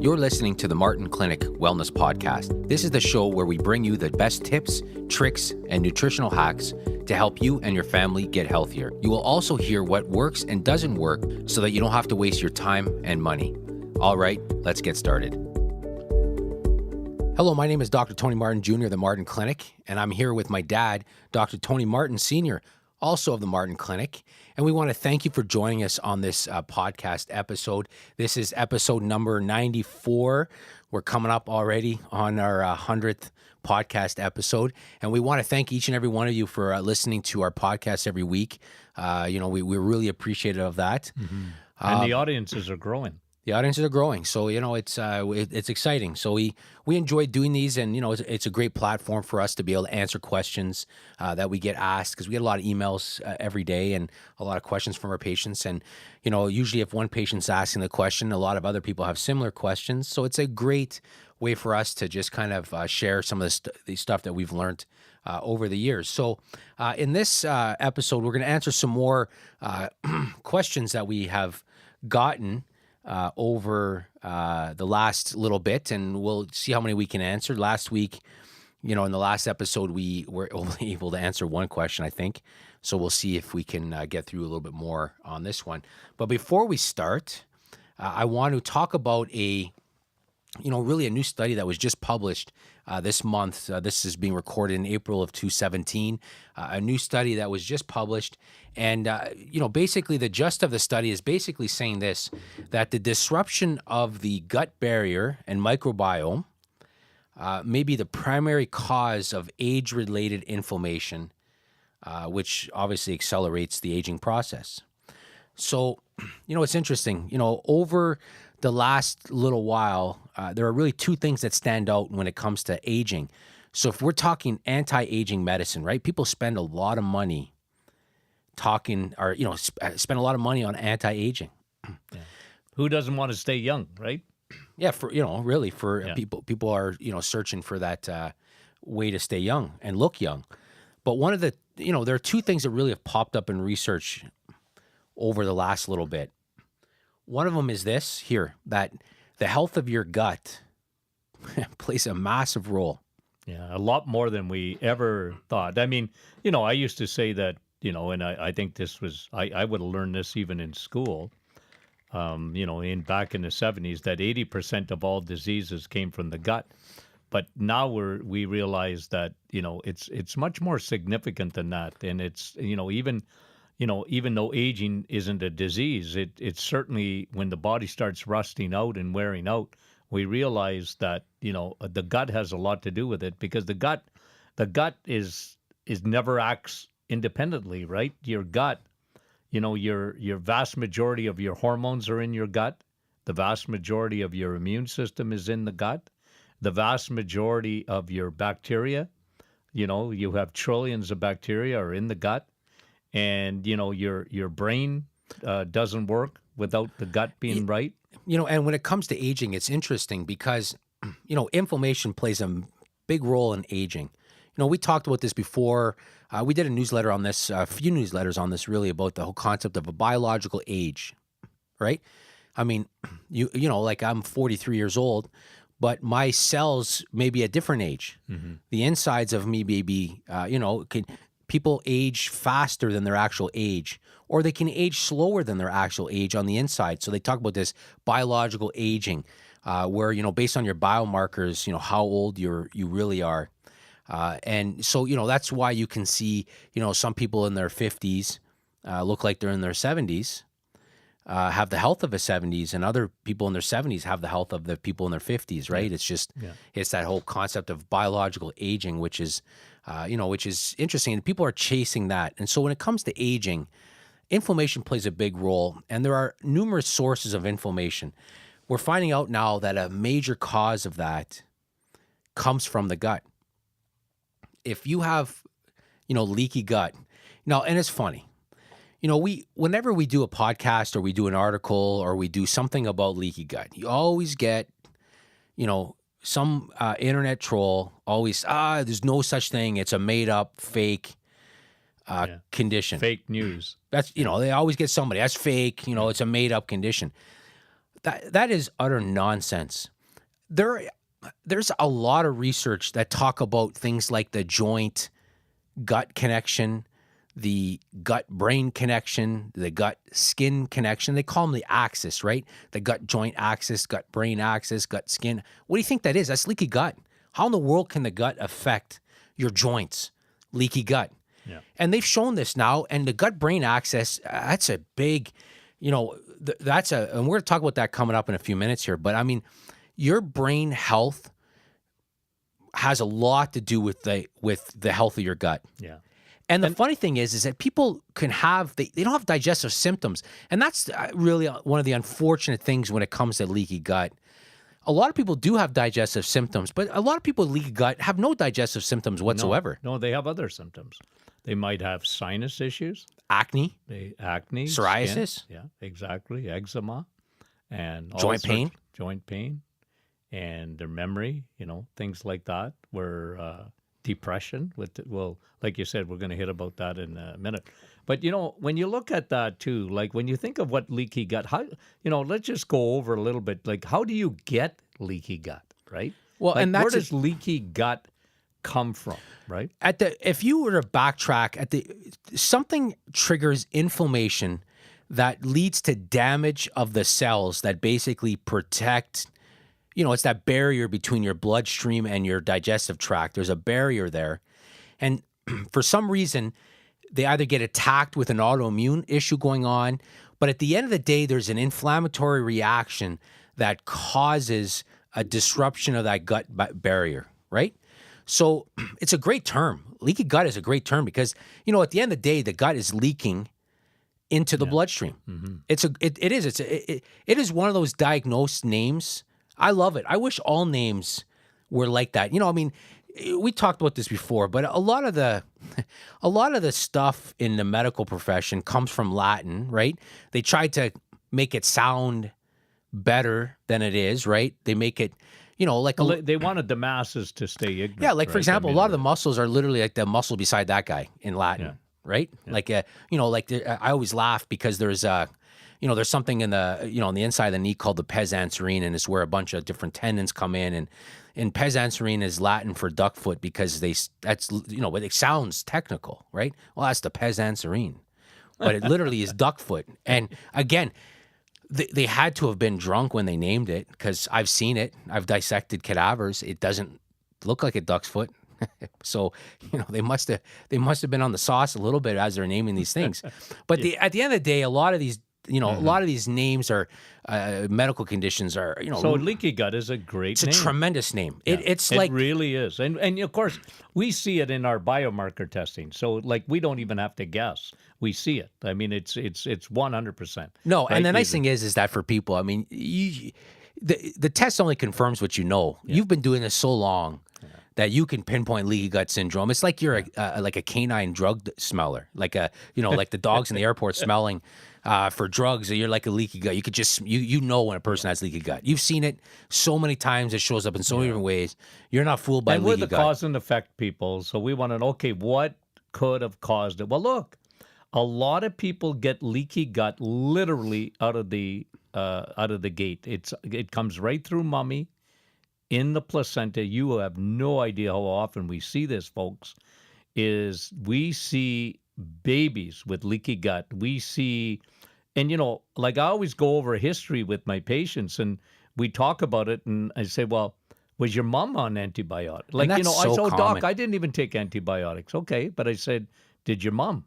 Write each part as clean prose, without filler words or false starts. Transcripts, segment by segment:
You're listening to the Martin Clinic Wellness Podcast. This is the show where we bring you the best tips, tricks, and nutritional hacks to help you and your family get healthier. You will also hear what works and doesn't work so that you don't have to waste your time and money. All right, let's get started. Hello, my name is Dr. Tony Martin Jr. of the Martin Clinic, and I'm here with my dad, Dr. Tony Martin Sr., also of the Martin Clinic. And we want to thank you for joining us on this podcast episode. This is episode number 94. We're coming up already on our 100th podcast episode. And we want to thank each and every one of you for listening to our podcast every week. We're really appreciative of that. Mm-hmm. And the audiences are growing. The audiences are growing, so it's exciting. So we enjoy doing these, and it's a great platform for us to be able to answer questions that we get asked, because we get a lot of emails every day and a lot of questions from our patients. And usually if one patient's asking the question, a lot of other people have similar questions. So it's a great way for us to just kind of share some of the stuff that we've learned over the years. So in this episode, we're going to answer some more questions that we have gotten over the last little bit, and we'll see how many we can answer. Last week, in the last episode, we were only able to answer one question, I think. So we'll see if we can get through a little bit more on this one. But before we start, I want to talk about really a new study that was just published this month. This is being recorded in April of 2017. A new study that was just published. And, basically the gist of the study is basically saying this, that the disruption of the gut barrier and microbiome may be the primary cause of age-related inflammation, which obviously accelerates the aging process. So, it's interesting, over the last little while, there are really two things that stand out when it comes to aging. So if we're talking anti-aging medicine, right? People spend a lot of money spend a lot of money on anti-aging. Yeah. Who doesn't want to stay young, right? Yeah, people are, searching for that way to stay young and look young. But one of the, there are two things that really have popped up in research over the last little bit. One of them is this here, that the health of your gut plays a massive role. Yeah, a lot more than we ever thought. I mean, I used to say that, and I think this was, I would have learned this even in school, back in the 70s, that 80% of all diseases came from the gut. But now we realize that, it's much more significant than that. And it's, even though aging isn't a disease, it's certainly when the body starts rusting out and wearing out, we realize that, the gut has a lot to do with it, because the gut is never acts independently, right? Your gut, your vast majority of your hormones are in your gut. The vast majority of your immune system is in the gut. The vast majority of your bacteria, you have trillions of bacteria are in the gut. And, your brain doesn't work without the gut being right. And when it comes to aging, it's interesting because, inflammation plays a big role in aging. We talked about this before. We did a newsletter on this, a few newsletters on this, really, about the whole concept of a biological age, right? I mean, like I'm 43 years old, but my cells may be a different age. Mm-hmm. The insides of me may be, people age faster than their actual age, or they can age slower than their actual age on the inside. So they talk about this biological aging, where, based on your biomarkers, how old you really are. And so, that's why you can see, some people in their 50s look like they're in their 70s, have the health of a 70s, and other people in their 70s have the health of the people in their 50s, right? Yeah. It's just, It's that whole concept of biological aging, which is interesting, and people are chasing that. And so when it comes to aging, inflammation plays a big role, and there are numerous sources of inflammation. We're finding out now that a major cause of that comes from the gut. If you have, leaky gut, and it's funny, whenever we do a podcast or we do an article or we do something about leaky gut, you always get, some internet troll always, there's no such thing. It's a made up fake condition. Fake news. That's, they always get somebody, that's fake, it's a made up condition. that is utter nonsense. There there's a lot of research that talk about things like the joint gut connection, the gut brain connection, the gut skin connection. They call them the axis, right? The gut joint axis, gut brain axis, gut skin. What do you think that is? That's leaky gut. How in the world can the gut affect your joints? Leaky gut. Yeah. And they've shown this now. And the gut brain axis, that's a big, and we're going to talk about that coming up in a few minutes here. But I mean, your brain health has a lot to do with the health of your gut. Yeah. And the funny thing is that people can have, they don't have digestive symptoms. And that's really one of the unfortunate things when it comes to leaky gut. A lot of people do have digestive symptoms, but a lot of people with leaky gut have no digestive symptoms whatsoever. No, they have other symptoms. They might have sinus issues, Acne, acne, psoriasis. skin. Yeah, exactly. Eczema and all Joint sorts- pain. joint pain, and their memory, things like that. Where depression, like you said, we're going to hit about that in a minute. But when you look at that too, like when you think of what leaky gut, how let's just go over a little bit. Like, how do you get leaky gut, right? Well, Like, and that's where does leaky gut come from, right? if you were to backtrack something triggers inflammation that leads to damage of the cells that basically protect. It's that barrier between your bloodstream and your digestive tract. There's a barrier there. And for some reason, they either get attacked with an autoimmune issue going on, but at the end of the day, there's an inflammatory reaction that causes a disruption of that gut barrier, right? So it's a great term. Leaky gut is a great term because, at the end of the day, the gut is leaking into the bloodstream. Mm-hmm. It is one of those diagnosed names. I love it. I wish all names were like that. We talked about this before, but a lot of the stuff in the medical profession comes from Latin, right? They try to make it sound better than it is, right? They make it, They wanted the masses to stay ignorant. yeah, like for right? example, a lot of the muscles are literally like the muscle beside that guy in Latin, Yeah. right? Yeah. I always laugh because there's something in on the inside of the knee called the pes anserine, and it's where a bunch of different tendons come in, and pes anserine is Latin for duck foot because but it sounds technical, right? Well, that's the pes anserine, but it literally is duck foot. And again, they had to have been drunk when they named it because I've seen it. I've dissected cadavers. It doesn't look like a duck's foot. So, they must have been on the sauce a little bit as they're naming these things. But at the end of the day, a lot of these a lot of these names are medical conditions are, So leaky gut is a great it's name. a tremendous name. Yeah, It's it like really is. And of course, we see it in our biomarker testing. So like we don't even have to guess. We see it. I mean, it's 100%. no, right? and the nice thing is that for people, I mean, the test only confirms what you know. You've been doing this so long that you can pinpoint leaky gut syndrome. It's like you're like a canine drug smeller, like like the dogs in the airport smelling for drugs. You're like a leaky gut. You could just you know when a person has leaky gut. You've seen it so many times. It shows up in so many different ways. You're not fooled by And we're leaky the gut. cause and effect people. So we want to know, okay, what could have caused it? Well, look, a lot of people get leaky gut literally out of the gate. It comes right through mommy in the placenta. You have no idea how often we see this, folks. Is we see babies with leaky gut. We see, and like I always go over history with my patients, and we talk about it, and I say, well, was your mom on antibiotics? Like, that's I so said, common. doc, I didn't even take antibiotics. Okay, but I said, did your mom?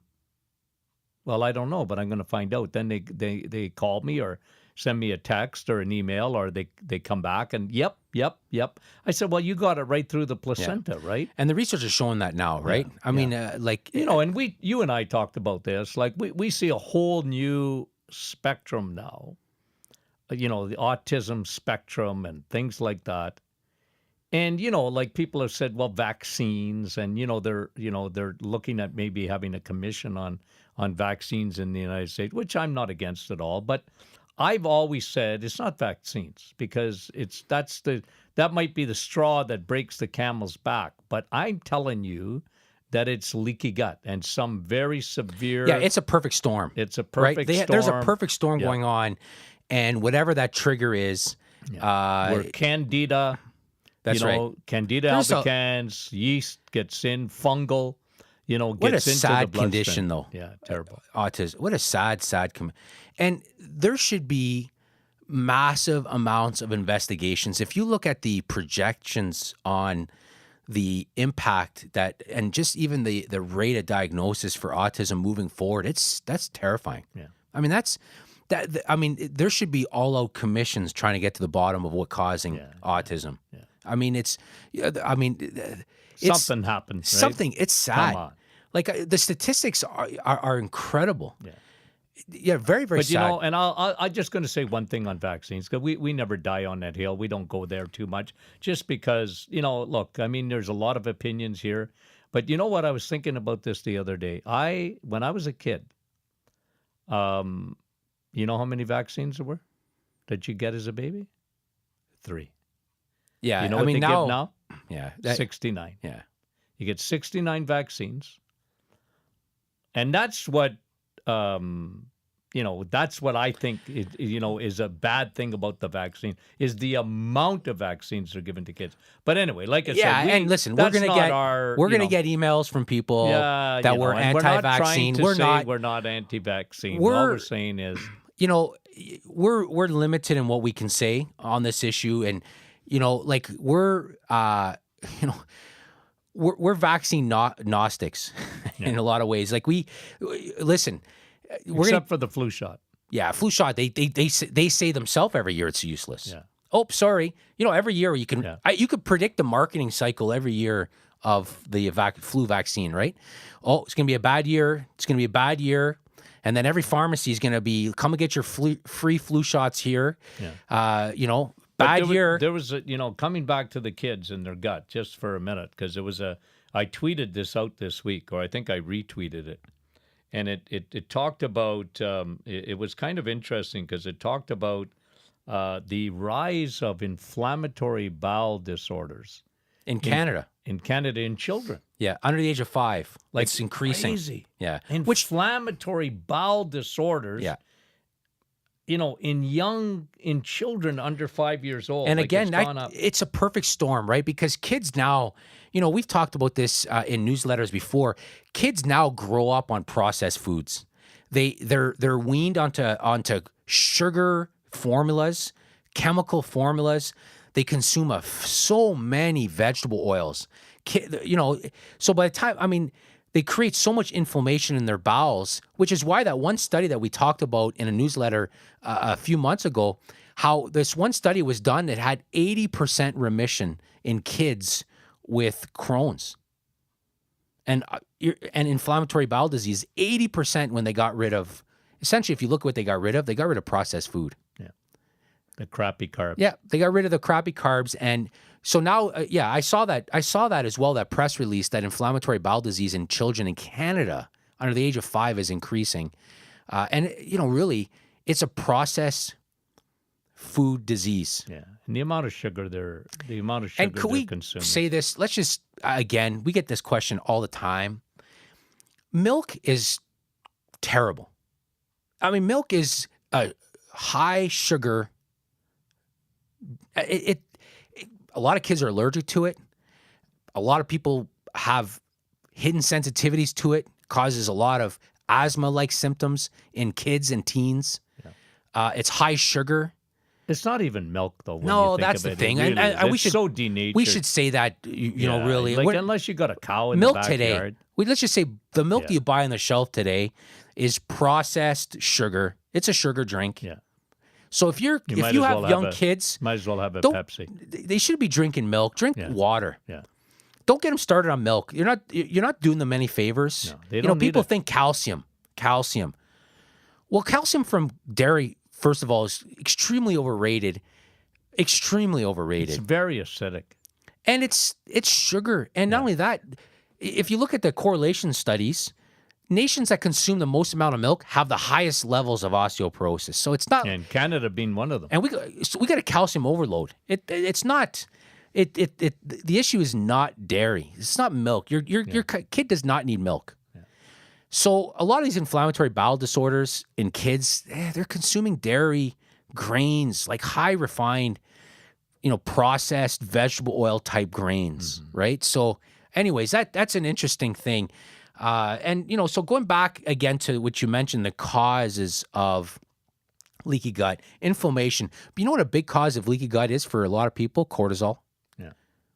Well, I don't know, but I'm going to find out. Then they call me or send me a text or an email, or they come back and yep. I said, well, you got it right through the placenta, right? And the research is showing that now, right? I mean, like And you and I talked about this. Like we see a whole new spectrum now. The autism spectrum and things like that. And like people have said, well, vaccines, and they're looking at maybe having a commission on vaccines in the United States, which I'm not against at all. But I've always said it's not vaccines because that might be the straw that breaks the camel's back. But I'm telling you that it's leaky gut and some very severe. Yeah, it's a perfect storm. It's a perfect storm. There's a perfect storm going on. and whatever that trigger is, Where Candida, that's right. Candida There's albicans, yeast gets in, fungal, What a gets into the sad bloodstream. condition, though. Yeah, terrible. Autism. What a sad. And there should be massive amounts of investigations. If you look at the projections on the impact that, and just even the rate of diagnosis for autism moving forward, that's terrifying. Yeah. I mean, there should be all-out commissions trying to get to the bottom of what causing autism. Yeah. I mean, it's Something happened. Right? something. It's sad. Come on. Like the statistics are incredible. Yeah. Yeah, very, very But sad. and I'm just going to say one thing on vaccines, because we never die on that hill. We don't go there too much, just because look. I mean, there's a lot of opinions here, but you know what? I was thinking about this the other day. When I was a kid, you know how many vaccines there were that you get as a baby? 3. Yeah, You know what they give now? Yeah, 69. Yeah, You get 69 vaccines, and that's what. That's what I think is a bad thing about the vaccine, is the amount of vaccines they're given to kids. But anyway, like I said, and listen, we're gonna get emails from people that we're anti-vaccine. We're not anti-vaccine. All we're saying is, we're limited in what we can say on this issue, and we're vaccine gnostics in a lot of ways. Like listen. Except for the flu shot. Yeah, flu shot. They say themselves every year it's useless. Yeah. Oh, sorry. Every year you can you could predict the marketing cycle every year of the flu vaccine, right? Oh, it's gonna be a bad year. It's gonna be a bad year, and then every pharmacy is gonna be come and get your free flu shots here. Yeah. Bad year. There was coming back to the kids and their gut just for a minute, because I tweeted this out this week, or I think I retweeted it. And it talked about, it was kind of interesting because it talked about the rise of inflammatory bowel disorders. In Canada. In Canada, in children. Yeah, under the age of 5. Like, it's increasing. Crazy. Yeah. Inflammatory bowel disorders. Yeah. In children under 5 years old. And again, it's a perfect storm, right? Because kids now, we've talked about this in newsletters before. Kids now grow up on processed foods. They're weaned onto sugar formulas, chemical formulas. They consume so many vegetable oils. So by the time, they create so much inflammation in their bowels, which is why that one study that we talked about in a newsletter a few months ago, how this one study was done that had 80% remission in kids with Crohn's and inflammatory bowel disease. 80% when they got rid of, essentially, if you look at what they got rid of processed food. Yeah, the crappy carbs. Yeah, they got rid of the crappy carbs. And so now, I saw that as well, that press release, that inflammatory bowel disease in children in Canada under the age of 5 is increasing. And, really, it's a processed food disease. Yeah, and the amount of sugar they're consuming. And could we say this? Let's just, again, we get this question all the time. Milk is terrible. Milk is a high sugar. A lot of kids are allergic to it. A lot of people have hidden sensitivities to it. Causes a lot of asthma-like symptoms in kids and teens. Yeah. It's high sugar. It's not even milk, though. No, that's the thing. Really It's so denatured. We should say that, really. Unless you got a cow in milk the backyard. Today. Let's just say the milk that you buy on the shelf today is processed sugar. It's a sugar drink. Yeah. So if you have young kids, might as well have a Pepsi. They should be drinking milk. Drink water. Yeah. Don't get them started on milk. You're not doing them any favors. No, they don't people need it. think calcium. Well, calcium from dairy, first of all, is extremely overrated. Extremely overrated. It's very acidic. And it's sugar. And not only that, if you look at the correlation studies, nations that consume the most amount of milk have the highest levels of osteoporosis. So it's not, and Canada being one of them. And we got a calcium overload. It's not. The issue is not dairy. It's not milk. Your kid does not need milk. Yeah. So a lot of these inflammatory bowel disorders in kids, they're consuming dairy grains, like high refined, processed vegetable oil type grains, right? So, anyways, that's an interesting thing. And so going back again to what you mentioned, the causes of leaky gut, inflammation. But you know what a big cause of leaky gut is for a lot of people? Cortisol, Yeah.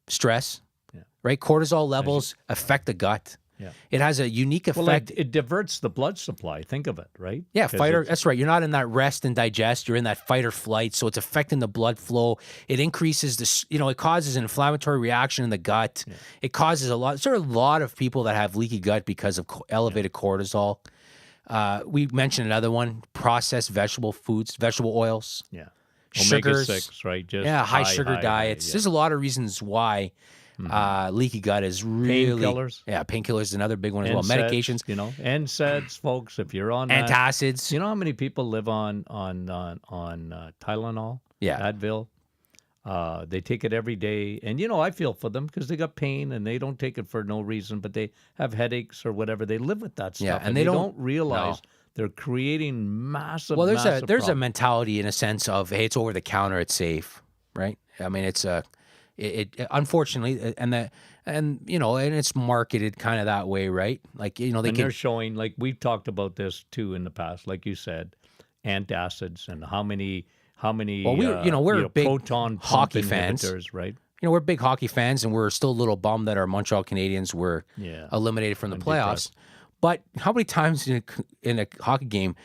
stress, Yeah. right? Cortisol levels affect the gut. Yeah. It has a unique Well, effect. it diverts the blood supply. Think of it, right? Yeah, 'Cause fight or it's- that's right. You're not in that rest and digest. You're in that fight or flight. So it's affecting the blood flow. It increases it causes an inflammatory reaction in the gut. Yeah. It causes a lot. There are a lot of people that have leaky gut because of elevated cortisol. We mentioned another one: processed vegetable foods, vegetable oils, Yeah. sugars. Omega-6, right? Just High sugar diets. yeah. There's a lot of reasons why leaky gut is really Painkillers. Yeah, painkillers is another big one as well. Medications, NSAIDs, folks. If you're on that, antacids. you know how many people live on Tylenol, Yeah. Advil. They take it every day, and I feel for them because they got pain and they don't take it for no reason, but they have headaches or whatever. They live with that stuff, Yeah, and they don't realize they're creating massive. Well, there's a problem. mentality in a sense of, hey, it's over the counter, it's safe, right? I mean, it's it unfortunately, and it's marketed kind of that way, right? Like They're showing, like we've talked about this too in the past, like you said, antacids and how many. Well, we're big proton pump hockey fans, inhibitors, right? We're big hockey fans, and we're still a little bummed that our Montreal Canadiens were eliminated from the playoffs. Depressed. But how many times in a hockey game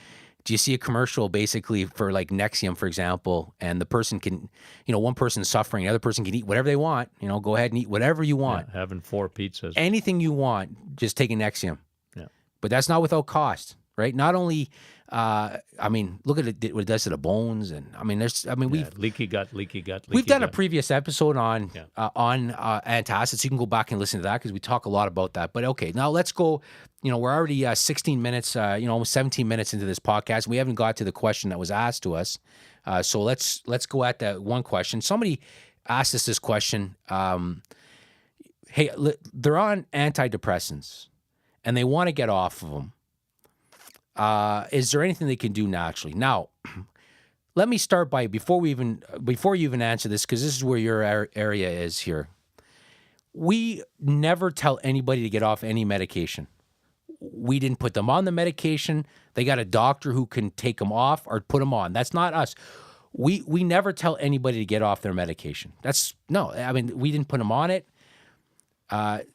do you see a commercial basically for like Nexium, for example, and the person can, one person's suffering, the other person can eat whatever they want. Go ahead and eat whatever you want. Yeah, having 4 pizzas. Anything you want, just take a Nexium. Yeah. But that's not without cost, right? Not only, look at what it does to the bones, and we've leaky gut. We've done a previous episode on antacids. You can go back and listen to that because we talk a lot about that. But okay, now let's go. We're already 16 minutes, almost 17 minutes into this podcast. We haven't got to the question that was asked to us. So let's go at that one question. Somebody asked us this question. Hey, they're on antidepressants and they want to get off of them. Is there anything they can do naturally? Now, let me start by before you even answer this, because this is where your area is here. We never tell anybody to get off any medication. We didn't put them on the medication. They got a doctor who can take them off or put them on. That's not us. We never tell anybody to get off their medication. We didn't put them on it.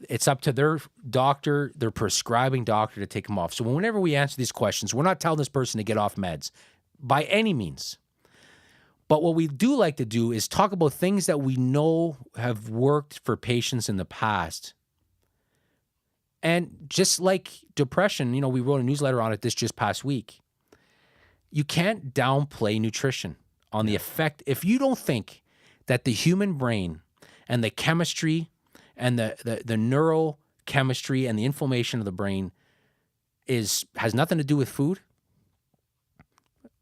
It's up to their doctor, their prescribing doctor, to take them off. So whenever we answer these questions, we're not telling this person to get off meds by any means. But what we do like to do is talk about things that we know have worked for patients in the past. And just like depression, we wrote a newsletter on it this just past week. You can't downplay nutrition on the effect. If you don't think that the human brain and the chemistry and the neurochemistry and the inflammation of the brain has nothing to do with food,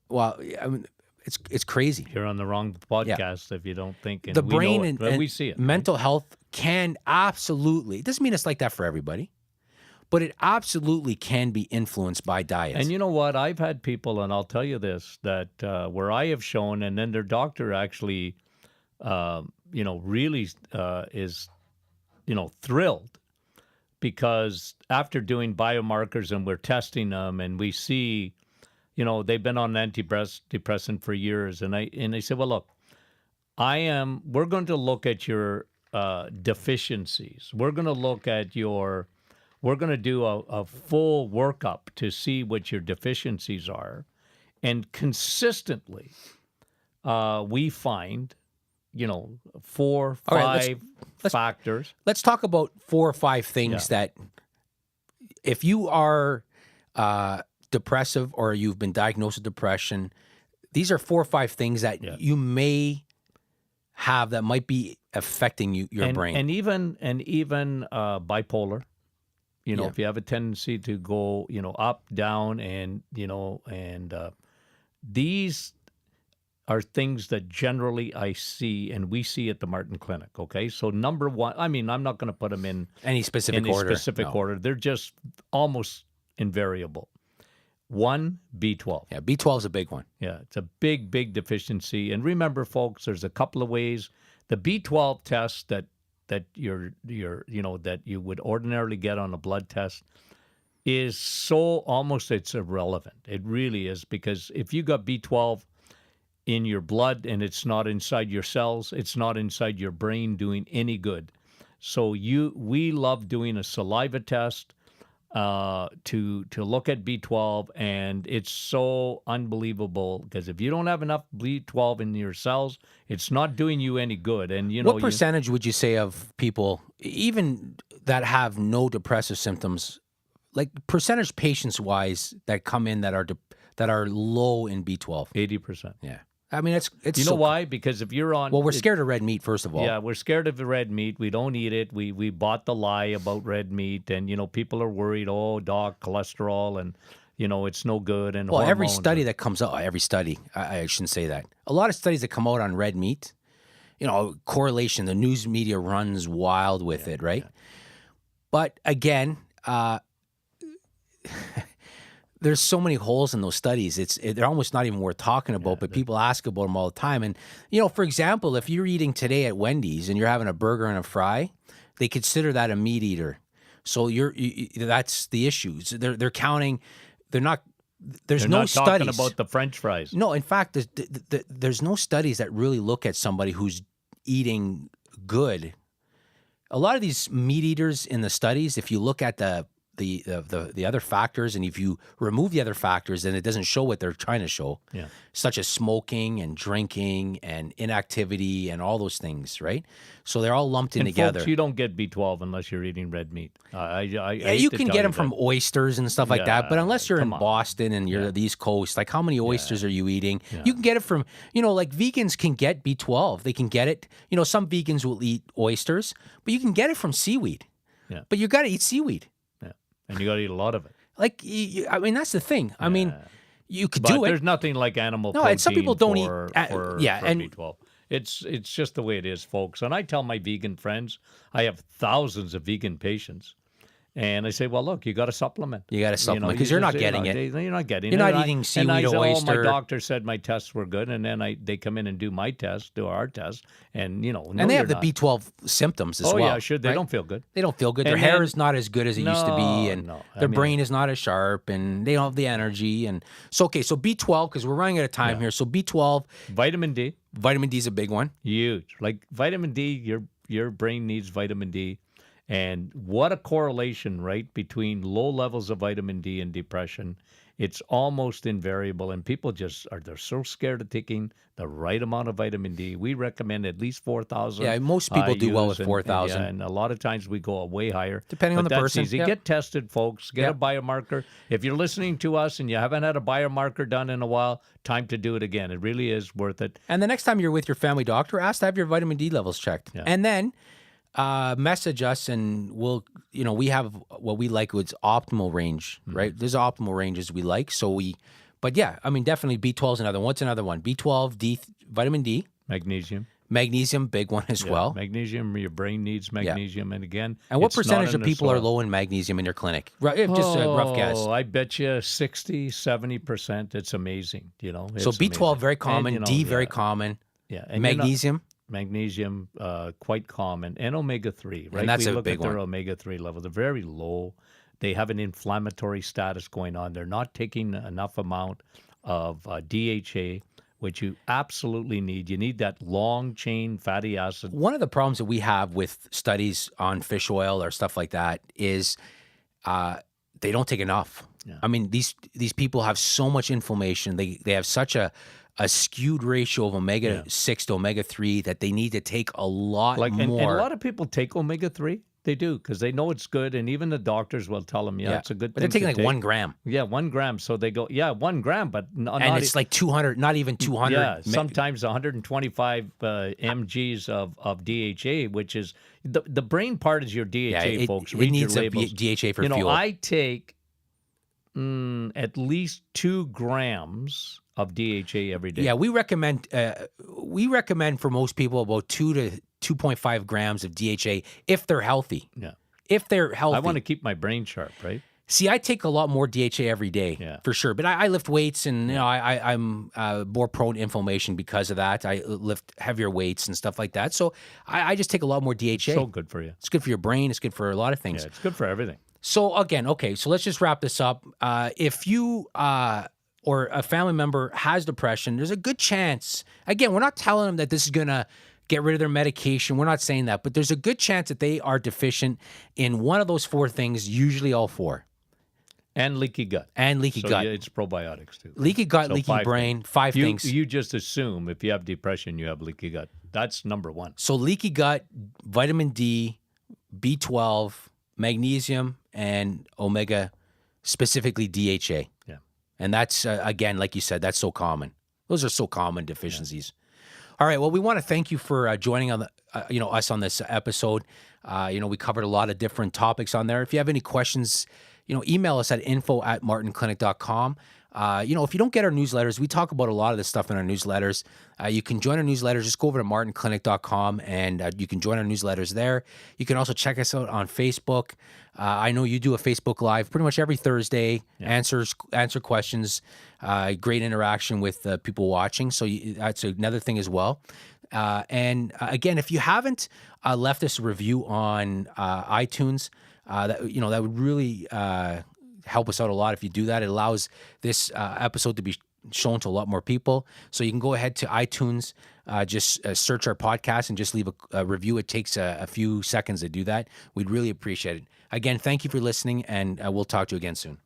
well, it's crazy. You're on the wrong podcast if you don't think. And the we brain know it, and we see it. Mental health can absolutely. It doesn't mean it's like that for everybody, but it absolutely can be influenced by diet. And you know what? I've had people, and I'll tell you this, that where I have shown, and then their doctor actually, really is, thrilled, because after doing biomarkers and we're testing them and we see, they've been on antidepressant for years, and they said, well, look, we're going to look at your deficiencies. We're going to look at we're going to do a full workup to see what your deficiencies are. And consistently, we find, 4, 5 factors. Let's talk about 4 or 5 things that if you are depressive or you've been diagnosed with depression, these are 4 or 5 things that you may have that might be affecting your brain. And even bipolar. If you have a tendency to go, up, down, and these are things that generally I see and we see at the Martin Clinic. Okay, so number one, I'm not going to put them in any specific order. They're just almost invariable. One, B12. Yeah, B12 is a big one. Yeah, it's a big, big deficiency. And remember, folks, there's a couple of ways. The B12 test that that you would ordinarily get on a blood test is so almost it's irrelevant. It really is, because if you got B12 in your blood and it's not inside your cells, it's not inside your brain doing any good. So we love doing a saliva test to look at B12, and it's so unbelievable, because if you don't have enough B12 in your cells, it's not doing you any good. And what percentage would you say of people, even that have no depressive symptoms, like percentage patients wise, that come in that are low in B12? 80%. Yeah. I mean, it's you know why? Because if you're on... Well, we're scared of red meat, first of all. Yeah, we're scared of the red meat. We don't eat it. We bought the lie about red meat, and, people are worried, oh, doc, cholesterol, and, it's no good. And well, every study that comes out, I shouldn't say that. A lot of studies that come out on red meat, correlation, the news media runs wild with it, right? Yeah. But again, there's so many holes in those studies. They're almost not even worth talking about, but people ask about them all the time. And, for example, if you're eating today at Wendy's and you're having a burger and a fry, they consider that a meat eater. So that's the issue. They're counting, there's no studies. Talking about the French fries. No, in fact, there's no studies that really look at somebody who's eating good. A lot of these meat eaters in the studies, if you look at the other factors, and if you remove the other factors, then it doesn't show what they're trying to show, such as smoking and drinking and inactivity and all those things, right? So they're all lumped in together. Folks, you don't get B12 unless you're eating red meat. You can get them from oysters and stuff like that, but unless you're in Boston and you're the East Coast, like how many oysters are you eating? Yeah. You can get it from, like vegans can get B12. They can get it. Some vegans will eat oysters, but you can get it from seaweed. Yeah. But you got to eat seaweed. And you got to eat a lot of it. Like, I mean, that's the thing. I mean, you could do it. There's nothing like animal protein. No, and some people don't eat. For B12. It's just the way it is, folks. And I tell my vegan friends, I have thousands of vegan patients, and I say, well, look, you got to supplement. You got to supplement because you're not getting it. You're not getting it. You're not eating eating seaweed or oyster. My doctor said my tests were good, and then they come in and do our test, and and they have the B12 symptoms as well. Oh yeah, sure. They don't feel good. They don't feel good. Their hair is not as good as it used to be, and their brain is not as sharp, and they don't have the energy. And so B12, because we're running out of time here. So B12, vitamin D. Vitamin D is a big one. Huge. Like vitamin D, your brain needs vitamin D. And what a correlation, right, between low levels of vitamin D and depression. It's almost invariable, and people they're so scared of taking the right amount of vitamin D. We recommend at least 4,000. Yeah, most people do well with 4,000. And a lot of times we go way higher. Depending on the person. Easy. Yep. Get tested, folks. Get a biomarker. If you're listening to us and you haven't had a biomarker done in a while, time to do it again. It really is worth it. And the next time you're with your family doctor, ask to have your vitamin D levels checked. Yeah. And then message us, and we have what we like with optimal range, right? There's optimal ranges we like. But yeah, I mean, definitely B12 is another one. What's another one? B12, vitamin D. Magnesium, big one as well. Magnesium, your brain needs magnesium. And again, and what percentage of people are low in magnesium in your clinic? Just a rough guess. I bet you 60, 70%. It's amazing, So B12, amazing. Very common. And, D, very common. Yeah. And magnesium, quite common, and omega-3, right? And that's we a look big at their omega-3 level. They're very low. They have an inflammatory status going on. They're not taking enough amount of DHA, which you absolutely need. You need that long-chain fatty acid. One of the problems that we have with studies on fish oil or stuff like that is they don't take enough. Yeah. I mean, these people have so much inflammation. They have such a skewed ratio of omega-6 to omega-3 that they need to take a lot more. And a lot of people take omega-3. They do, because they know it's good, and even the doctors will tell them, it's a good thing. But they're taking like 1 gram. Yeah, 1 gram. So they go, 1 gram, but not it's like 200, not even 200. Yeah, sometimes 125 mgs of DHA, which is the brain part is your DHA, folks. It needs a DHA for fuel. I take at least 2 grams of DHA every day. Yeah, we recommend for most people about 2 to 2.5 grams of DHA if they're healthy. Yeah. If they're healthy. I want to keep my brain sharp, right? See, I take a lot more DHA every day, Yeah. for sure. But I lift weights, and I'm more prone to inflammation because of that. I lift heavier weights and stuff like that. So I just take a lot more DHA. So good for you. It's good for your brain. It's good for a lot of things. Yeah, it's good for everything. So again, okay, so let's just wrap this up. If you or a family member has depression, there's a good chance. Again, we're not telling them that this is gonna get rid of their medication. We're not saying that, but there's a good chance that they are deficient in one of those 4 things. Usually, all 4. And leaky gut. And leaky gut. Yeah, it's probiotics too. Leaky gut, So leaky 5 brain, things. 5 things. You just assume if you have depression, you have leaky gut. That's number 1. So leaky gut, vitamin D, B12, magnesium, and omega, specifically DHA. Yeah. And that's, again, like you said, that's so common. Those are so common deficiencies. All right. Well, we want to thank you for joining on the, us on this episode. We covered a lot of different topics on there. If you have any questions, email us at info@martinclinic.com. If you don't get our newsletters, we talk about a lot of this stuff in our newsletters. You can join our newsletters. Just go over to martinclinic.com and you can join our newsletters there. You can also check us out on Facebook. I know you do a Facebook Live pretty much every Thursday, answer questions, great interaction with people watching. So that's another thing as well. And again, if you haven't left us a review on iTunes, that would really help us out a lot if you do that. It allows this episode to be shown to a lot more people. So you can go ahead to iTunes, just search our podcast and just leave a review. It takes a few seconds to do that. We'd really appreciate it. Again, thank you for listening, and we'll talk to you again soon.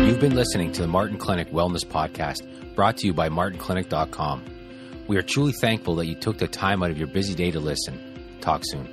You've been listening to the Martin Clinic Wellness Podcast, brought to you by martinclinic.com. We are truly thankful that you took the time out of your busy day to listen. Talk soon.